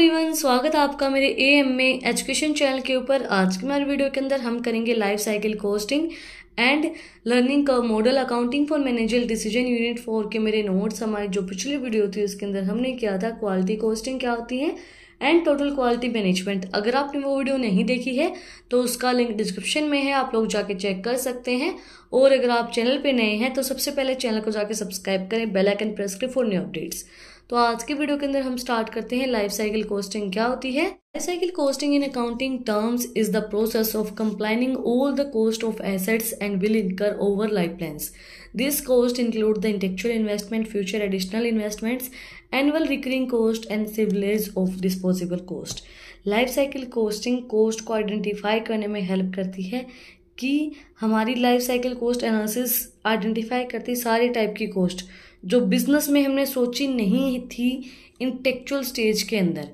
Everyone, स्वागत है आपका मेरे एएमए एजुकेशन चैनल के ऊपर। आज की हमारी वीडियो के अंदर हम करेंगे life cycle costing and learning का model accounting for managerial decision unit 4 के मेरे नोट्स। हमारी जो पिछली वीडियो थी उसके अंदर हमने किया था क्वालिटी कॉस्टिंग क्या होती है एंड टोटल क्वालिटी मैनेजमेंट। अगर आपने वो वीडियो नहीं देखी है तो उसका लिंक डिस्क्रिप्शन में है, आप लोग जाके चेक कर सकते हैं। और अगर आप चैनल पे नए हैं तो सबसे पहले चैनल को जाके सब्सक्राइब करें, बेल आइकन प्रेस करें फॉर न्यू अपडेट्स। तो आज की वीडियो के अंदर हम स्टार्ट करते हैं लाइफ साइकिल कॉस्टिंग क्या होती है। Life cycle costing in accounting terms is the process of compiling all the cost of assets and will incur over life plans. This cost include the intellectual investment, future additional investments, annual recurring cost and salvage of disposable cost. Life cycle costing cost को identify करने में help करती है कि हमारी life cycle cost analysis identify करती है सारे टाइप की कॉस्ट जो बिजनेस में हमने सोची नहीं थी इंटेलेक्चुअल स्टेज के अंदर।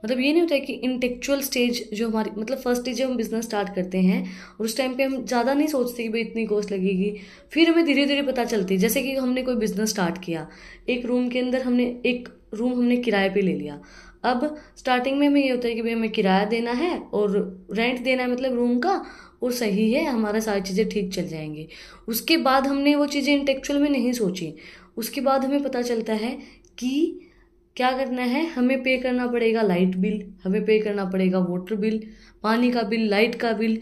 मतलब ये नहीं होता है कि इंटेलेक्चुअल स्टेज जो हमारी मतलब फर्स्ट स्टेज जब हम बिजनेस स्टार्ट करते हैं और उस टाइम पे हम ज़्यादा नहीं सोचते कि भाई इतनी कॉस्ट लगेगी, फिर हमें धीरे धीरे पता चलती है। जैसे कि हमने कोई बिजनेस स्टार्ट किया, एक रूम के अंदर एक रूम हमने किराए पे ले लिया। अब स्टार्टिंग में हमें ये होता है कि भाई हमें किराया देना है और रेंट देना है मतलब रूम का, और सही है, हमारा सारी चीज़ें ठीक चल जाएंगी। उसके बाद हमने वो चीज़ें इंटेलेक्चुअल में नहीं सोची। उसके बाद हमें पता चलता है कि क्या करना है, हमें पे करना पड़ेगा लाइट बिल, हमें पे करना पड़ेगा वाटर बिल, पानी का बिल, लाइट का बिल,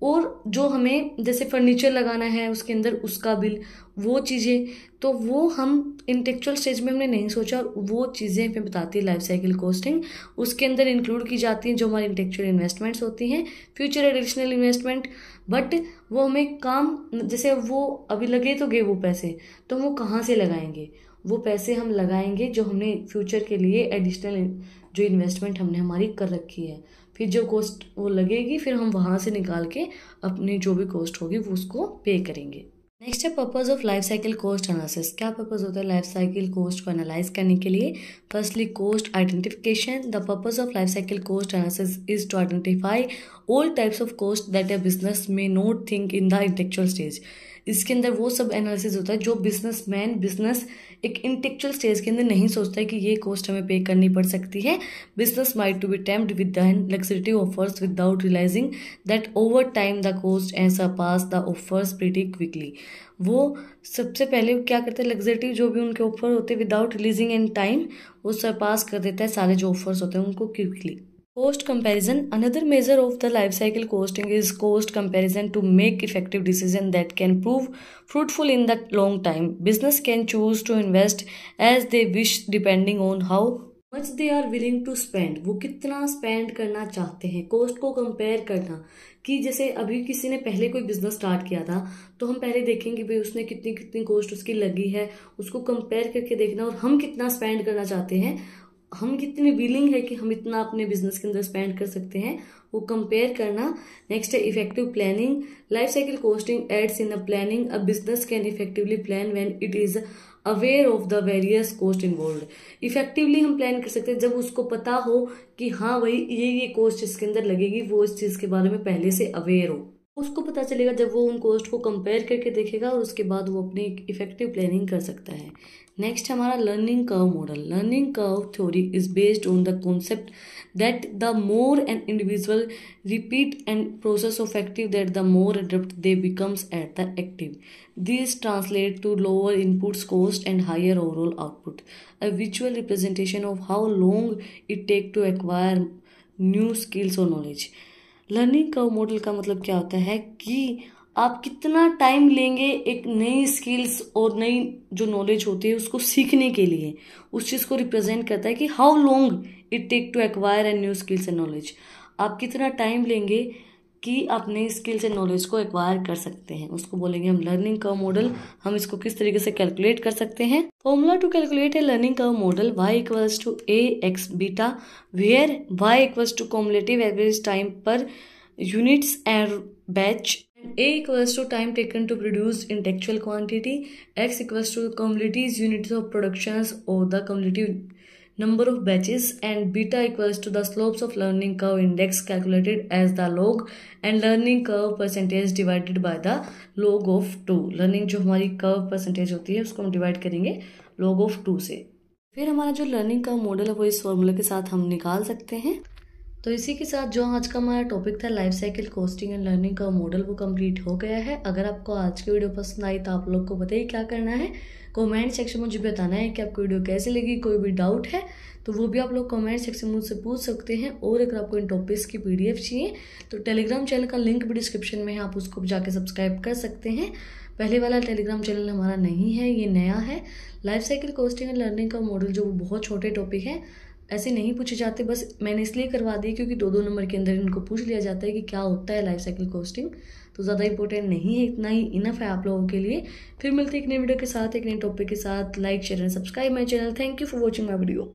और जो हमें जैसे फर्नीचर लगाना है उसके अंदर उसका बिल, वो चीज़ें। तो वो हम इंटेलेक्चुअल स्टेज में हमने नहीं सोचा, वो चीज़ें हमें बताती है लाइफ साइकिल कॉस्टिंग। उसके अंदर इंक्लूड की जाती हैं जो हमारी इंटेलेक्चुअल इन्वेस्टमेंट्स होती हैं, फ्यूचर एडिशनल इन्वेस्टमेंट, बट वो हमें काम जैसे वो अभी लगे तो गए वो पैसे, तो हम वो कहाँ से लगाएंगे, वो पैसे हम लगाएंगे जो हमने फ्यूचर के लिए एडिशनल जो इन्वेस्टमेंट हमने हमारी कर रखी है। फिर जो कॉस्ट वो लगेगी फिर हम वहाँ से निकाल के अपनी जो भी कॉस्ट होगी वो उसको पे करेंगे। नेक्स्ट है purpose of life cycle cost analysis. क्या पर्पस होता है लाइफ साइकिल कॉस्ट को एनालाइज करने के लिए? Firstly cost identification. The purpose of life cycle cost analysis is to identify all types of cost that a business may not think in the intellectual stage. इसके अंदर वो सब analysis होता है जो बिजनेस एक इंटेलेक्चुअल स्टेज के अंदर नहीं सोचता है कि ये कॉस्ट हमें पे करनी पड़ सकती है। Business might to be tempt with the luxury offers without realising that over time the cost and surpass the offers pretty quickly. वो सबसे पहले क्या करते हैं, लग्जरी जो भी उनके ऑफर होते हैं विदाउट रिलीजिंग इन टाइम वो सरपास कर देता है सारे जो ऑफर्स होते हैं उनको quickly. Cost comparison. Another measure of the life cycle costing is cost comparison to make effective decision that can prove fruitful in the long time. Business can choose to invest as they wish depending on how much they are willing to spend. वो कितना spend करना चाहते हैं। Cost को compare करना कि जैसे अभी किसी ने पहले कोई बिजनेस स्टार्ट किया था तो हम पहले देखेंगे भाई उसने कितनी कितनी कॉस्ट उसकी लगी है, उसको कंपेयर करके देखना, और हम कितना स्पेंड करना चाहते हैं, हम कितनी विलिंग है कि हम इतना अपने बिजनेस के अंदर स्पेंड कर सकते हैं, वो कंपेयर करना। नेक्स्ट है effective planning. Life cycle costing aids in a planning. A business can effectively plan when it is aware of the various cost involved. Effectively हम प्लान कर सकते हैं जब उसको पता हो कि हाँ भाई ये कॉस्ट इसके अंदर लगेगी, वो इस चीज के बारे में पहले से अवेयर हो। उसको पता चलेगा जब वो उन कॉस्ट को कंपेयर करके देखेगा और उसके बाद वो अपनी इफेक्टिव प्लानिंग कर सकता है। नेक्स्ट हमारा learning curve model. Learning curve theory is based on the concept that the more an individual repeat and process of active that the more adept they becomes at the active. This translate to lower inputs cost and higher overall output. A visual representation of how long it take to acquire new skills और knowledge. Learning curve model का मतलब क्या होता है कि आप कितना time लेंगे एक नई स्किल्स और नई जो नॉलेज होती है उसको सीखने के लिए, उस चीज़ को रिप्रेजेंट करता है कि how long it take to acquire and new skills and knowledge. आप कितना टाइम लेंगे कि आप नई स्किल्स एंड नॉलेज को एक्वायर कर सकते हैं, उसको बोलेंगे हम लर्निंग कर्व मॉडल। हम इसको किस तरीके से कैलकुलेट कर सकते हैं? Formula to calculate a learning curve model, y equals to a x beta, where y equals to cumulative average time पर units and batch, and A equals to time taken to produce intellectual quantity, X equals to cumulative units of productions or the cumulative number of batches, and beta equals to the slopes of learning curve index calculated as the log and learning curve percentage divided by the log of 2। learning जो हमारी curve percentage होती है उसको हम divide करेंगे log of 2 से। फिर हमारा जो लर्निंग का मॉडल है वो इस फॉर्मूले के साथ हम निकाल सकते हैं। तो इसी के साथ जो आज का हमारा टॉपिक था life cycle costing and learning का मॉडल वो कंप्लीट हो गया है। अगर आपको आज की वीडियो पसंद आई तो आप लोग को बताइए क्या करना है, कमेंट सेक्शन में मुझे बताना है कि आपको वीडियो कैसी लगी। कोई भी डाउट है तो वो भी आप लोग कमेंट सेक्शन में मुझसे पूछ सकते हैं। और अगर आपको इन टॉपिक्स की PDF चाहिए तो टेलीग्राम चैनल का लिंक भी डिस्क्रिप्शन में है, आप उसको जाके सब्सक्राइब कर सकते हैं। पहले वाला टेलीग्राम चैनल हमारा नहीं है, ये नया है। Life cycle costing and learning का मॉडल जो वो बहुत छोटे टॉपिक है, ऐसे नहीं पूछे जाते, बस मैंने इसलिए करवा दी क्योंकि 2-2 नंबर के अंदर इनको पूछ लिया जाता है कि क्या होता है लाइफ साइकिल कॉस्टिंग। तो ज़्यादा इंपॉर्टेंट नहीं है, इतना ही इनफ है आप लोगों के लिए। फिर मिलते हैं एक नई वीडियो के साथ, एक नए टॉपिक के साथ। Like share and subscribe my channel. Thank you for watching my video.